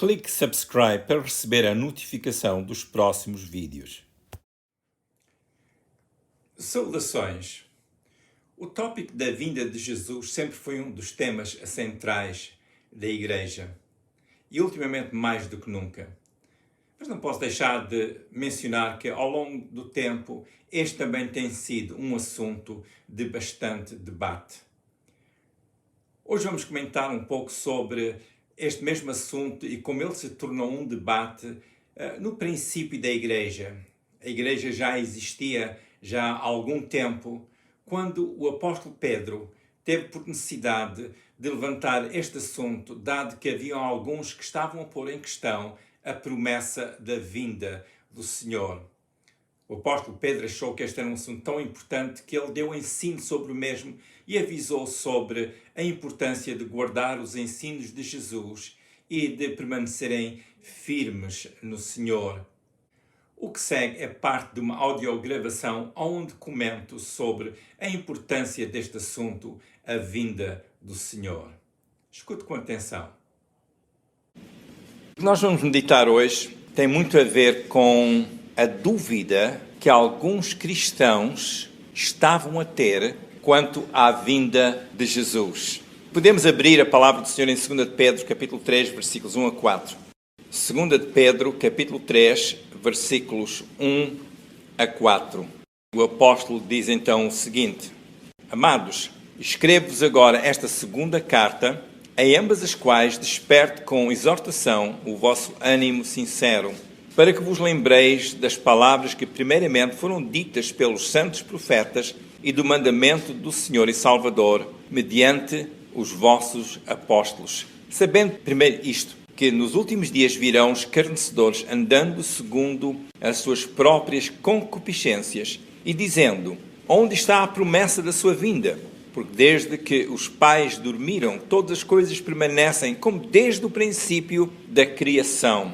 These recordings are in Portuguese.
Clique subscribe para receber a notificação dos próximos vídeos. Saudações! O tópico da vinda de Jesus sempre foi um dos temas centrais da Igreja. E ultimamente mais do que nunca. Mas não posso deixar de mencionar que ao longo do tempo este também tem sido um assunto de bastante debate. Hoje vamos comentar um pouco sobre este mesmo assunto e como ele se tornou um debate no princípio da Igreja. A Igreja já existia já há algum tempo, quando o apóstolo Pedro teve por necessidade de levantar este assunto, dado que havia alguns que estavam a pôr em questão a promessa da vinda do Senhor. O apóstolo Pedro achou que este era um assunto tão importante que ele deu ensino sobre o mesmo e avisou sobre a importância de guardar os ensinos de Jesus e de permanecerem firmes no Senhor. O que segue é parte de uma audiogravação onde comento sobre a importância deste assunto, a vinda do Senhor. Escute com atenção. O que nós vamos meditar hoje tem muito a ver com a dúvida que alguns cristãos estavam a ter quanto à vinda de Jesus. Podemos abrir a palavra do Senhor em 2 de Pedro, capítulo 3, versículos 1 a 4. 2 de Pedro, capítulo 3, versículos 1 a 4. O apóstolo diz então o seguinte: Amados, escrevo-vos agora esta segunda carta, em ambas as quais desperte com exortação o vosso ânimo sincero, para que vos lembreis das palavras que primeiramente foram ditas pelos santos profetas e do mandamento do Senhor e Salvador, mediante os vossos apóstolos. Sabendo primeiro isto, que nos últimos dias virão escarnecedores andando segundo as suas próprias concupiscências e dizendo: onde está a promessa da sua vinda? Porque desde que os pais dormiram, todas as coisas permanecem como desde o princípio da criação.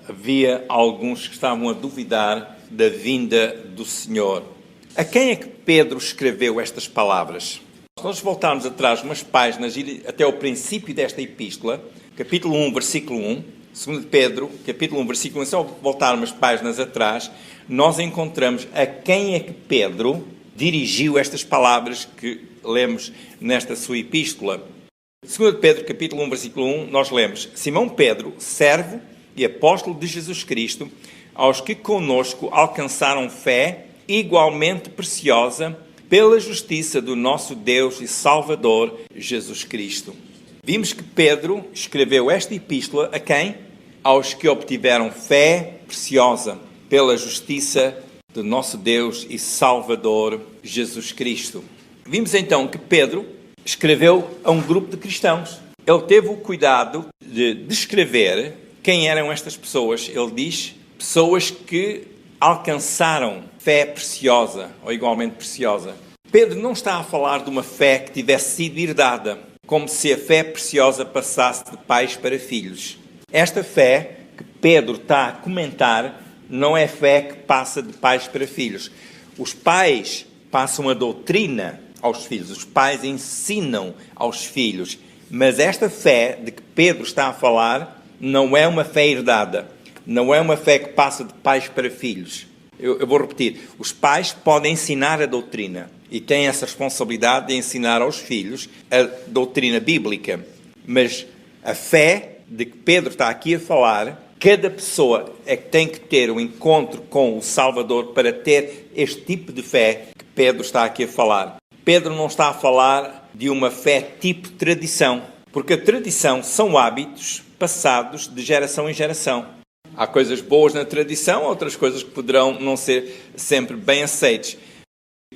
Havia alguns que estavam a duvidar da vinda do Senhor. A quem é que Pedro escreveu estas palavras? Se nós voltarmos atrás umas páginas, até o princípio desta epístola, capítulo 1, versículo 1, 2 de Pedro, capítulo 1, versículo 1, se voltar umas páginas atrás, nós encontramos a quem é que Pedro dirigiu estas palavras que lemos nesta sua epístola. 2 de Pedro, capítulo 1, versículo 1, nós lemos: Simão Pedro, servo e apóstolo de Jesus Cristo, aos que conosco alcançaram fé igualmente preciosa pela justiça do nosso Deus e Salvador Jesus Cristo. Vimos que Pedro escreveu esta epístola a quem? Aos que obtiveram fé preciosa pela justiça do nosso Deus e Salvador Jesus Cristo. Vimos então que Pedro escreveu a um grupo de cristãos. Ele teve o cuidado de descrever quem eram estas pessoas. Ele diz pessoas que alcançaram fé preciosa ou igualmente preciosa. Pedro não está a falar de uma fé que tivesse sido herdada, como se a fé preciosa passasse de pais para filhos. Esta fé que Pedro está a comentar não é fé que passa de pais para filhos. Os pais passam a doutrina aos filhos, os pais ensinam aos filhos, mas esta fé de que Pedro está a falar não é uma fé herdada, não é uma fé que passa de pais para filhos. Eu vou repetir, os pais podem ensinar a doutrina e têm essa responsabilidade de ensinar aos filhos a doutrina bíblica, mas a fé de que Pedro está aqui a falar, cada pessoa é que tem que ter um encontro com o Salvador para ter este tipo de fé que Pedro está aqui a falar. Pedro não está a falar de uma fé tipo tradição, porque a tradição são hábitos passados de geração em geração. Há coisas boas na tradição, outras coisas que poderão não ser sempre bem aceites.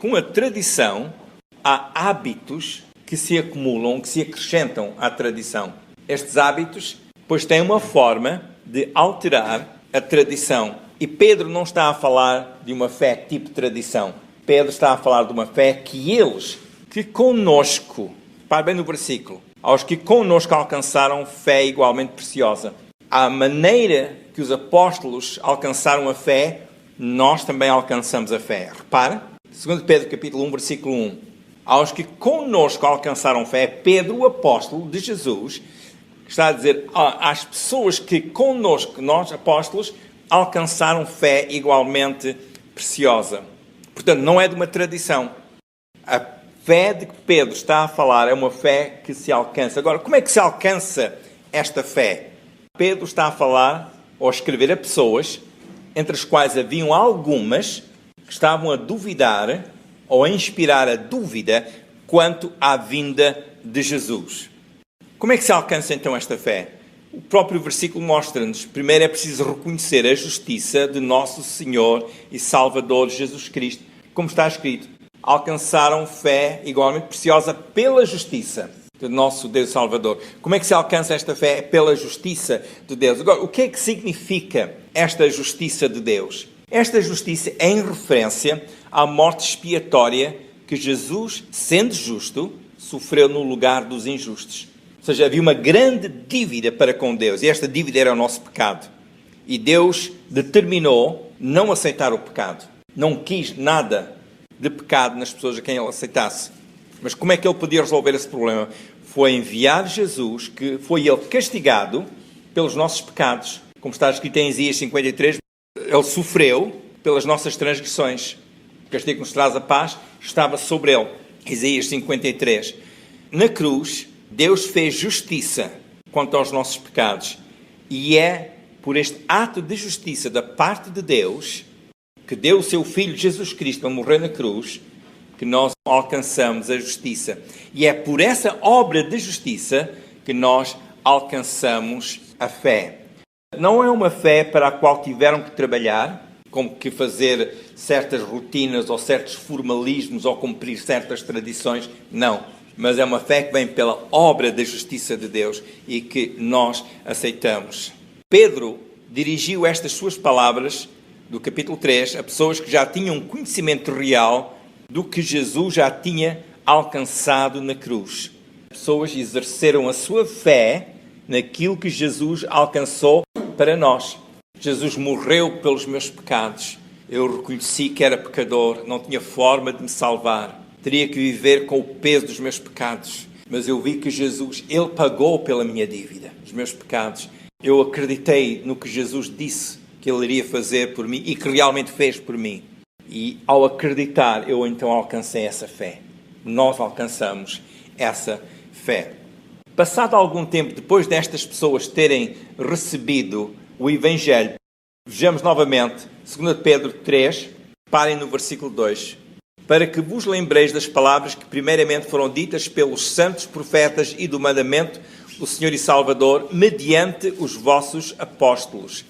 Com a tradição, há hábitos que se acumulam, que se acrescentam à tradição. Estes hábitos, pois, têm uma forma de alterar a tradição. E Pedro não está a falar de uma fé tipo tradição. Pedro está a falar de uma fé que eles, que conosco, para bem no versículo, aos que conosco alcançaram fé igualmente preciosa. À maneira que os apóstolos alcançaram a fé, nós também alcançamos a fé. Repara, 2 Pedro capítulo 1, versículo 1. Aos que conosco alcançaram fé, Pedro, o apóstolo de Jesus, Está a dizer às pessoas que connosco, nós apóstolos, alcançaram fé igualmente preciosa. Portanto, não é de uma tradição. A fé de que Pedro está a falar é uma fé que se alcança. Agora, como é que se alcança esta fé? Pedro está a falar ou a escrever a pessoas, entre as quais haviam algumas que estavam a duvidar ou a inspirar a dúvida quanto à vinda de Jesus. Como é que se alcança então esta fé? O próprio versículo mostra-nos, primeiro é preciso reconhecer a justiça de nosso Senhor e Salvador Jesus Cristo. Como está escrito, alcançaram fé igualmente preciosa pela justiça do nosso Deus Salvador. Como é que se alcança esta fé? Pela justiça de Deus. Agora, o que é que significa esta justiça de Deus? Esta justiça é em referência à morte expiatória que Jesus, sendo justo, sofreu no lugar dos injustos. Ou seja, havia uma grande dívida para com Deus, e esta dívida era o nosso pecado. E Deus determinou não aceitar o pecado. Não quis nada de pecado nas pessoas a quem Ele aceitasse. Mas como é que Ele podia resolver esse problema? Foi enviar Jesus, que foi Ele castigado pelos nossos pecados. Como está escrito em Isaías 53, Ele sofreu pelas nossas transgressões. O castigo que nos traz a paz estava sobre Ele. Isaías 53. Na cruz, Deus fez justiça quanto aos nossos pecados. E é por este ato de justiça da parte de Deus, que deu o seu Filho Jesus Cristo a morrer na cruz, que nós alcançamos a justiça. E é por essa obra de justiça que nós alcançamos a fé. Não é uma fé para a qual tiveram que trabalhar, como que fazer certas rotinas ou certos formalismos ou cumprir certas tradições. Não. Mas é uma fé que vem pela obra da justiça de Deus e que nós aceitamos. Pedro dirigiu estas suas palavras do capítulo 3 a pessoas que já tinham conhecimento real do que Jesus já tinha alcançado na cruz. Pessoas exerceram a sua fé naquilo que Jesus alcançou para nós. Jesus morreu pelos meus pecados. Eu reconheci que era pecador, não tinha forma de me salvar. Teria que viver com o peso dos meus pecados. Mas eu vi que Jesus, Ele pagou pela minha dívida, os meus pecados. Eu acreditei no que Jesus disse que Ele iria fazer por mim e que realmente fez por mim. E ao acreditar, eu então alcancei essa fé. Nós alcançamos essa fé. Passado algum tempo, depois destas pessoas terem recebido o Evangelho, vejamos novamente, 2 Pedro 3, parem no versículo 2. Para que vos lembreis das palavras que primeiramente foram ditas pelos santos profetas e do mandamento do Senhor e Salvador, mediante os vossos apóstolos.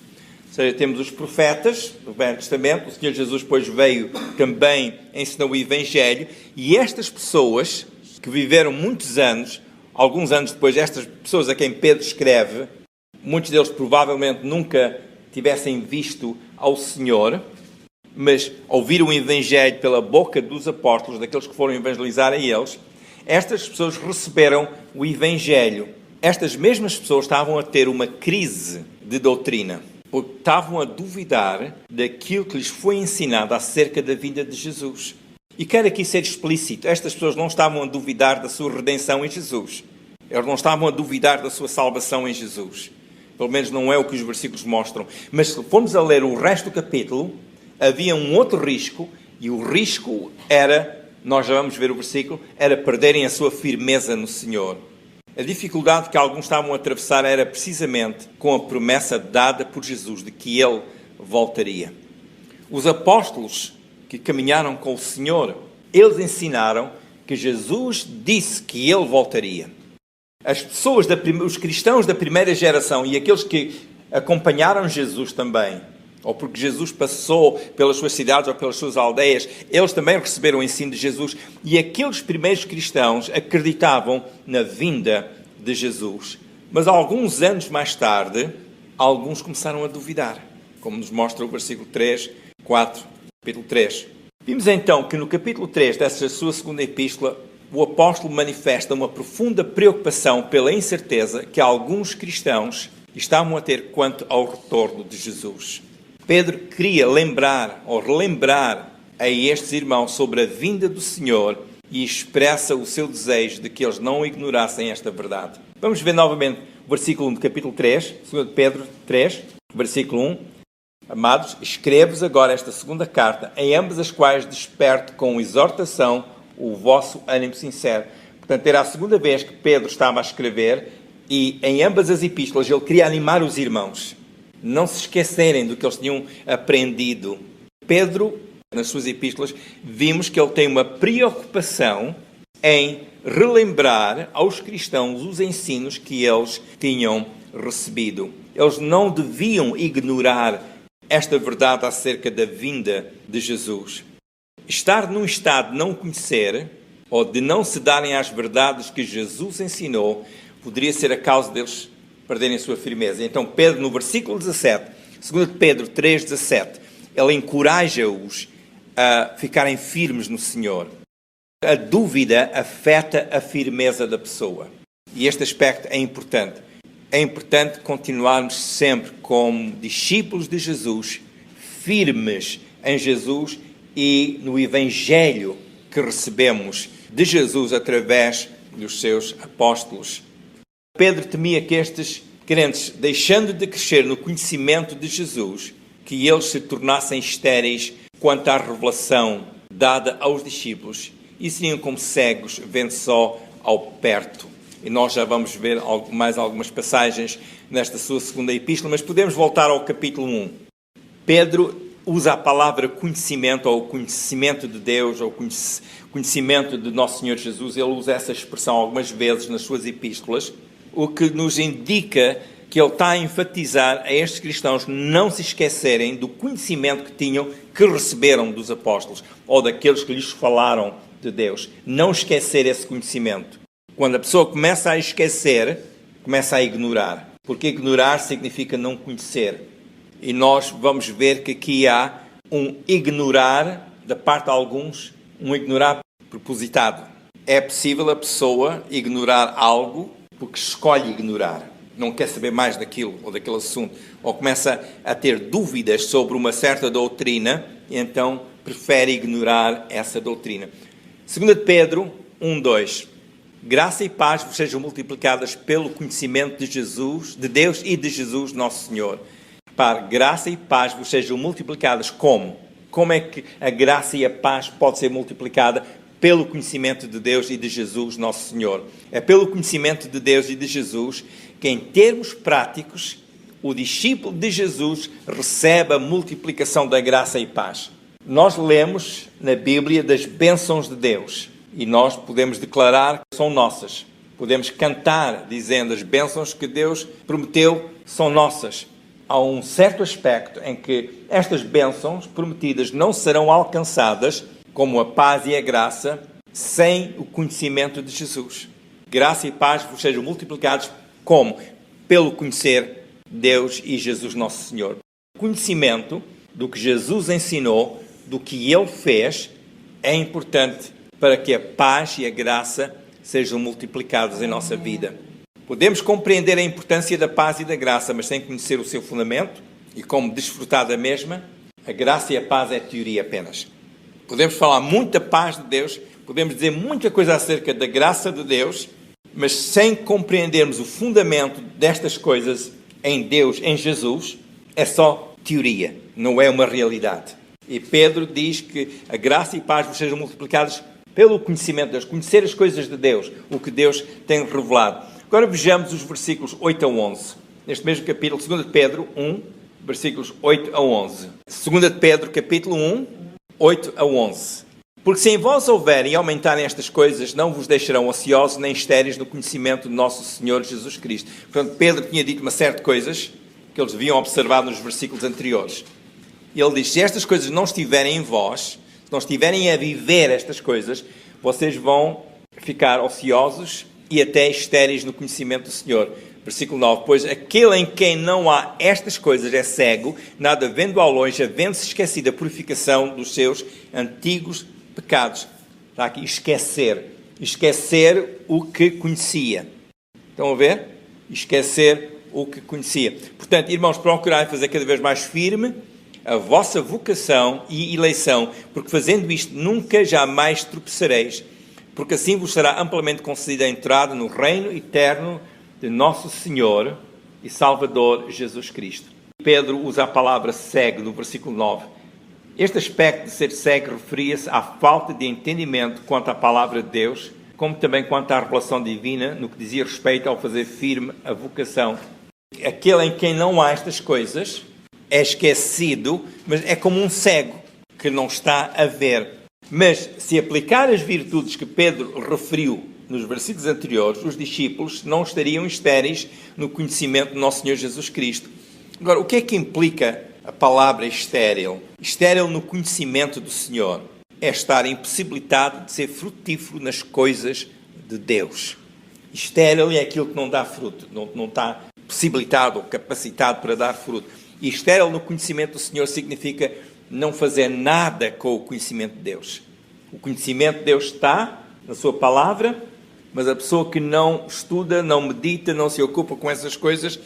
Ou seja, temos os profetas do Velho Testamento, o Senhor Jesus depois veio também ensinar o Evangelho, e estas pessoas que viveram muitos anos, alguns anos depois, estas pessoas a quem Pedro escreve, muitos deles provavelmente nunca tivessem visto ao Senhor, mas ouviram o Evangelho pela boca dos apóstolos, daqueles que foram evangelizar a eles, estas pessoas receberam o Evangelho. Estas mesmas pessoas estavam a ter uma crise de doutrina, porque estavam a duvidar daquilo que lhes foi ensinado acerca da vinda de Jesus. E quero aqui ser explícito, estas pessoas não estavam a duvidar da sua redenção em Jesus. Eles não estavam a duvidar da sua salvação em Jesus. Pelo menos não é o que os versículos mostram. Mas se formos a ler o resto do capítulo, havia um outro risco, e o risco era, nós já vamos ver o versículo, era perderem a sua firmeza no Senhor. A dificuldade que alguns estavam a atravessar era precisamente com a promessa dada por Jesus de que Ele voltaria. Os apóstolos que caminharam com o Senhor, eles ensinaram que Jesus disse que Ele voltaria. As pessoas, os cristãos da primeira geração e aqueles que acompanharam Jesus também, ou porque Jesus passou pelas suas cidades ou pelas suas aldeias, eles também receberam o ensino de Jesus. E aqueles primeiros cristãos acreditavam na vinda de Jesus. Mas alguns anos mais tarde, alguns começaram a duvidar, como nos mostra o versículo 3, 4, capítulo 3. Vimos então que no capítulo 3 dessa sua segunda epístola, o apóstolo manifesta uma profunda preocupação pela incerteza que alguns cristãos estavam a ter quanto ao retorno de Jesus. Pedro queria lembrar ou relembrar a estes irmãos sobre a vinda do Senhor e expressa o seu desejo de que eles não ignorassem esta verdade. Vamos ver novamente o versículo 1 do capítulo 3, 2 Pedro 3, versículo 1. Amados, escrevo-vos agora esta segunda carta, em ambas as quais desperto com exortação o vosso ânimo sincero. Portanto, era a segunda vez que Pedro estava a escrever e em ambas as epístolas ele queria animar os irmãos. Não se esquecerem do que eles tinham aprendido. Pedro, nas suas epístolas, vimos que ele tem uma preocupação em relembrar aos cristãos os ensinos que eles tinham recebido. Eles não deviam ignorar esta verdade acerca da vinda de Jesus. Estar num estado de não conhecer ou de não se darem às verdades que Jesus ensinou poderia ser a causa deles perderem a sua firmeza. Então Pedro, no versículo 17, 2 Pedro 3,17, ele encoraja-os a ficarem firmes no Senhor. A dúvida afeta a firmeza da pessoa. E este aspecto é importante. É importante continuarmos sempre como discípulos de Jesus, firmes em Jesus e no Evangelho que recebemos de Jesus através dos seus apóstolos. Pedro temia que estes crentes, deixando de crescer no conhecimento de Jesus, que eles se tornassem estéreis quanto à revelação dada aos discípulos e seriam como cegos, vendo só ao perto. E nós já vamos ver mais algumas passagens nesta sua segunda epístola, mas podemos voltar ao capítulo 1. Pedro usa a palavra conhecimento, ou conhecimento de Deus, ou conhecimento de Nosso Senhor Jesus. Ele usa essa expressão algumas vezes nas suas epístolas, o que nos indica que ele está a enfatizar a estes cristãos não se esquecerem do conhecimento que tinham, que receberam dos apóstolos, ou daqueles que lhes falaram de Deus. Não esquecer esse conhecimento. Quando a pessoa começa a esquecer, começa a ignorar. Porque ignorar significa não conhecer. E nós vamos ver que aqui há um ignorar, da parte de alguns, um ignorar propositado. É possível a pessoa ignorar algo porque escolhe ignorar. Não quer saber mais daquilo ou daquele assunto. Ou começa a ter dúvidas sobre uma certa doutrina e então prefere ignorar essa doutrina. 2 Pedro 1:2. Graça e paz vos sejam multiplicadas pelo conhecimento de Jesus, de Deus e de Jesus nosso Senhor. Para graça e paz vos sejam multiplicadas como? Como é que a graça e a paz pode ser multiplicada? Pelo conhecimento de Deus e de Jesus nosso Senhor. É pelo conhecimento de Deus e de Jesus que, em termos práticos, o discípulo de Jesus recebe a multiplicação da graça e paz. Nós lemos na Bíblia das bênçãos de Deus. E nós podemos declarar que são nossas. Podemos cantar dizendo as bênçãos que Deus prometeu são nossas. Há um certo aspecto em que estas bênçãos prometidas não serão alcançadas, como a paz e a graça, sem o conhecimento de Jesus. Graça e paz vos sejam multiplicados como? Pelo conhecer Deus e Jesus nosso Senhor. O conhecimento do que Jesus ensinou, do que Ele fez, é importante para que a paz e a graça sejam multiplicadas em nossa vida. Podemos compreender a importância da paz e da graça, mas sem conhecer o seu fundamento e como desfrutar da mesma, a graça e a paz é teoria apenas. Podemos falar muito da paz de Deus, podemos dizer muita coisa acerca da graça de Deus, mas sem compreendermos o fundamento destas coisas em Deus, em Jesus, é só teoria, não é uma realidade. E Pedro diz que a graça e paz vos sejam multiplicadas pelo conhecimento de Deus, conhecer as coisas de Deus, o que Deus tem revelado. Agora vejamos os versículos 8 a 11. Neste mesmo capítulo, 2 Pedro 1, versículos 8 a 11. 2 Pedro, capítulo 1, 8 a 11. Porque se em vós houverem e aumentarem estas coisas, não vos deixarão ociosos nem estéreis no conhecimento de nosso Senhor Jesus Cristo. Portanto, Pedro tinha dito uma série de coisas que eles deviam observar nos versículos anteriores. E ele diz, se estas coisas não estiverem em vós, se não estiverem a viver estas coisas, vocês vão ficar ociosos e até estéreis no conhecimento do Senhor. Versículo 9. Pois aquele em quem não há estas coisas é cego, nada vendo ao longe, havendo-se esquecido a purificação dos seus antigos pecados. Está aqui, esquecer. Esquecer o que conhecia. Estão a ver? Esquecer o que conhecia. Portanto, irmãos, procurai fazer cada vez mais firme a vossa vocação e eleição, porque fazendo isto nunca jamais tropeçareis, porque assim vos será amplamente concedida a entrada no reino eterno de nosso Senhor e Salvador Jesus Cristo. Pedro usa a palavra cego no versículo 9. Este aspecto de ser cego referia-se à falta de entendimento quanto à palavra de Deus, como também quanto à revelação divina, no que dizia respeito ao fazer firme a vocação. Aquele em quem não há estas coisas é esquecido, mas é como um cego que não está a ver. Mas se aplicar as virtudes que Pedro referiu nos versículos anteriores, os discípulos não estariam estéreis no conhecimento do nosso Senhor Jesus Cristo. Agora, o que é que implica a palavra estéril? Estéril no conhecimento do Senhor é estar impossibilitado de ser frutífero nas coisas de Deus. Estéril é aquilo que não dá fruto, não está possibilitado ou capacitado para dar fruto. E estéril no conhecimento do Senhor significa não fazer nada com o conhecimento de Deus. O conhecimento de Deus está na sua palavra, mas a pessoa que não estuda, não medita, não se ocupa com essas coisas,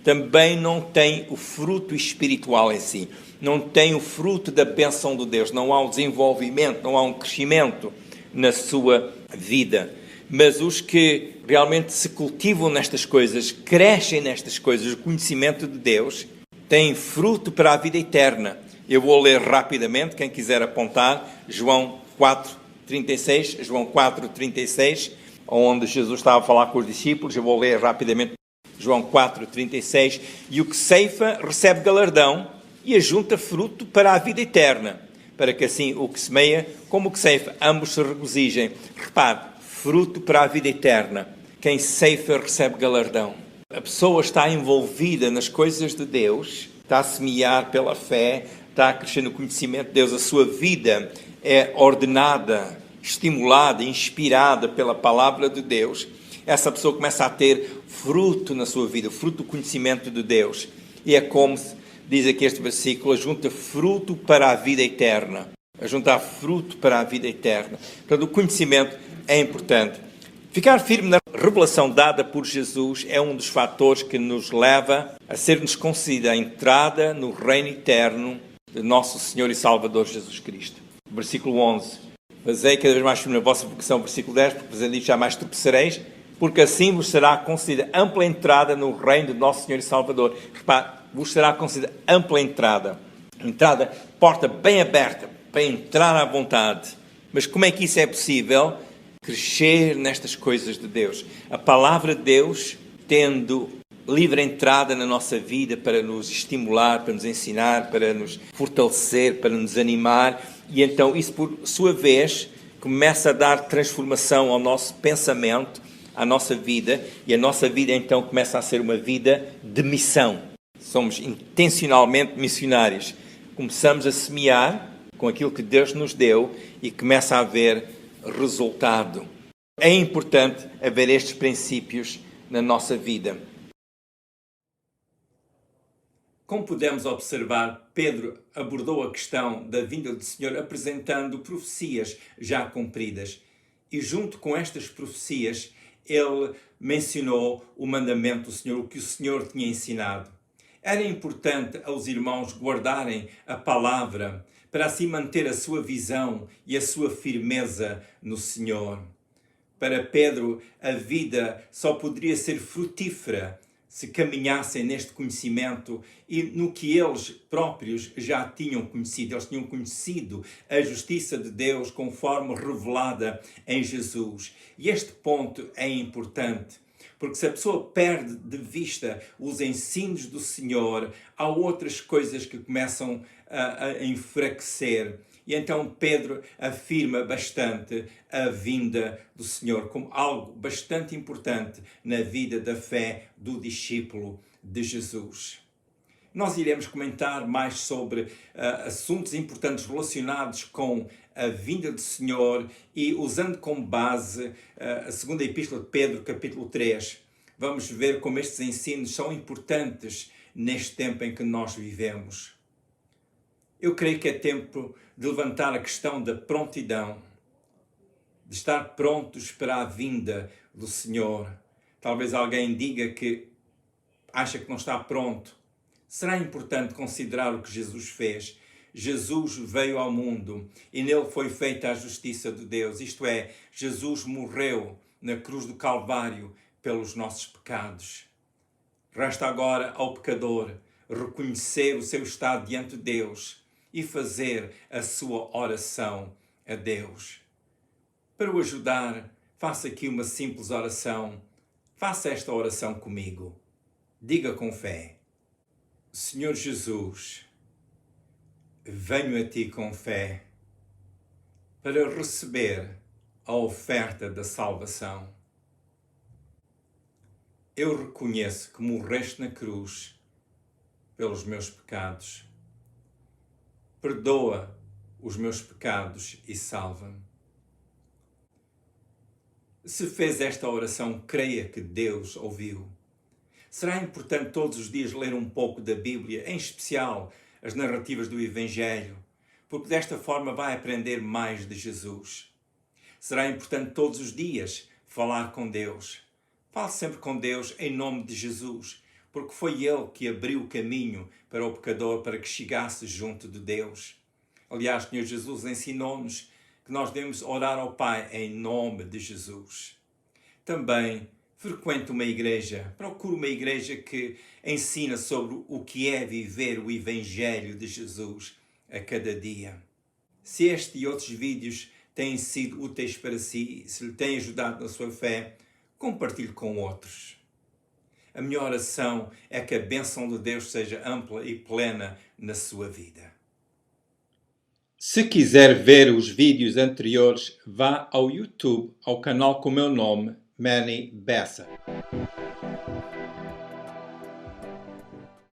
também não tem o fruto espiritual em si. Não tem o fruto da bênção de Deus. Não há um desenvolvimento, não há um crescimento na sua vida. Mas os que realmente se cultivam nestas coisas, crescem nestas coisas, o conhecimento de Deus, têm fruto para a vida eterna. Eu vou ler rapidamente, quem quiser apontar, João 4:36, João 4:36, onde Jesus estava a falar com os discípulos. Eu vou ler rapidamente João 4:36. E o que ceifa recebe galardão e ajunta fruto para a vida eterna, para que assim o que semeia como o que ceifa, ambos se regozijem. Repare, fruto para a vida eterna. Quem ceifa recebe galardão. A pessoa está envolvida nas coisas de Deus, está a semear pela fé, está a crescer no conhecimento de Deus, a sua vida é ordenada, estimulada, inspirada pela palavra de Deus. Essa pessoa começa a ter fruto na sua vida, fruto do conhecimento de Deus. E é como diz aqui este versículo, ajunta fruto para a vida eterna. Ajuntar fruto para a vida eterna. Portanto, o conhecimento é importante. Ficar firme na revelação dada por Jesus é um dos fatores que nos leva a ser-nos concedida a entrada no reino eterno de nosso Senhor e Salvador Jesus Cristo. Versículo 11. Fazei cada vez mais firme na vossa vocação. Versículo 10. Porque fazendo isto jamais tropeçareis, porque assim vos será concedida ampla entrada no reino de nosso Senhor e Salvador. Repare, vos será concedida ampla entrada. Entrada, porta bem aberta, para entrar à vontade. Mas como é que isso é possível? Crescer nestas coisas de Deus. A palavra de Deus tendo livre entrada na nossa vida para nos estimular, para nos ensinar, para nos fortalecer, para nos animar. E então isso, por sua vez, começa a dar transformação ao nosso pensamento, à nossa vida. E a nossa vida então começa a ser uma vida de missão. Somos intencionalmente missionários. Começamos a semear com aquilo que Deus nos deu e começa a haver resultado. É importante haver estes princípios na nossa vida. Como podemos observar, Pedro abordou a questão da vinda do Senhor apresentando profecias já cumpridas. E junto com estas profecias, ele mencionou o mandamento do Senhor, o que o Senhor tinha ensinado. Era importante aos irmãos guardarem a palavra para assim manter a sua visão e a sua firmeza no Senhor. Para Pedro, a vida só poderia ser frutífera se caminhassem neste conhecimento e no que eles próprios já tinham conhecido. Eles tinham conhecido a justiça de Deus conforme revelada em Jesus. E este ponto é importante, porque se a pessoa perde de vista os ensinos do Senhor, há outras coisas que começam a enfraquecer. E então Pedro afirma bastante a vinda do Senhor como algo bastante importante na vida da fé do discípulo de Jesus. Nós iremos comentar mais sobre assuntos importantes relacionados com a vinda do Senhor e usando como base a segunda epístola de Pedro, capítulo 3. Vamos ver como estes ensinos são importantes neste tempo em que nós vivemos. Eu creio que é tempo de levantar a questão da prontidão, de estar prontos para a vinda do Senhor. Talvez alguém diga que acha que não está pronto. Será importante considerar o que Jesus fez. Jesus veio ao mundo e nele foi feita a justiça de Deus. Isto é, Jesus morreu na cruz do Calvário pelos nossos pecados. Resta agora ao pecador reconhecer o seu estado diante de Deus e fazer a sua oração a Deus. Para o ajudar, faça aqui uma simples oração. Faça esta oração comigo. Diga com fé: Senhor Jesus, venho a ti com fé para receber a oferta da salvação. Eu reconheço que morreste na cruz pelos meus pecados. Perdoa os meus pecados e salva-me. Se fez esta oração, creia que Deus ouviu. Será importante todos os dias ler um pouco da Bíblia, em especial as narrativas do Evangelho, porque desta forma vai aprender mais de Jesus. Será importante todos os dias falar com Deus. Fale sempre com Deus em nome de Jesus, porque foi Ele que abriu o caminho para o pecador para que chegasse junto de Deus. Aliás, o Senhor Jesus ensinou-nos que nós devemos orar ao Pai em nome de Jesus. Também frequente uma igreja, procure uma igreja que ensina sobre o que é viver o Evangelho de Jesus a cada dia. Se este e outros vídeos têm sido úteis para si, se lhe têm ajudado na sua fé, compartilhe com outros. A minha oração é que a bênção de Deus seja ampla e plena na sua vida. Se quiser ver os vídeos anteriores, vá ao YouTube, ao canal com o meu nome, Manny Bessa.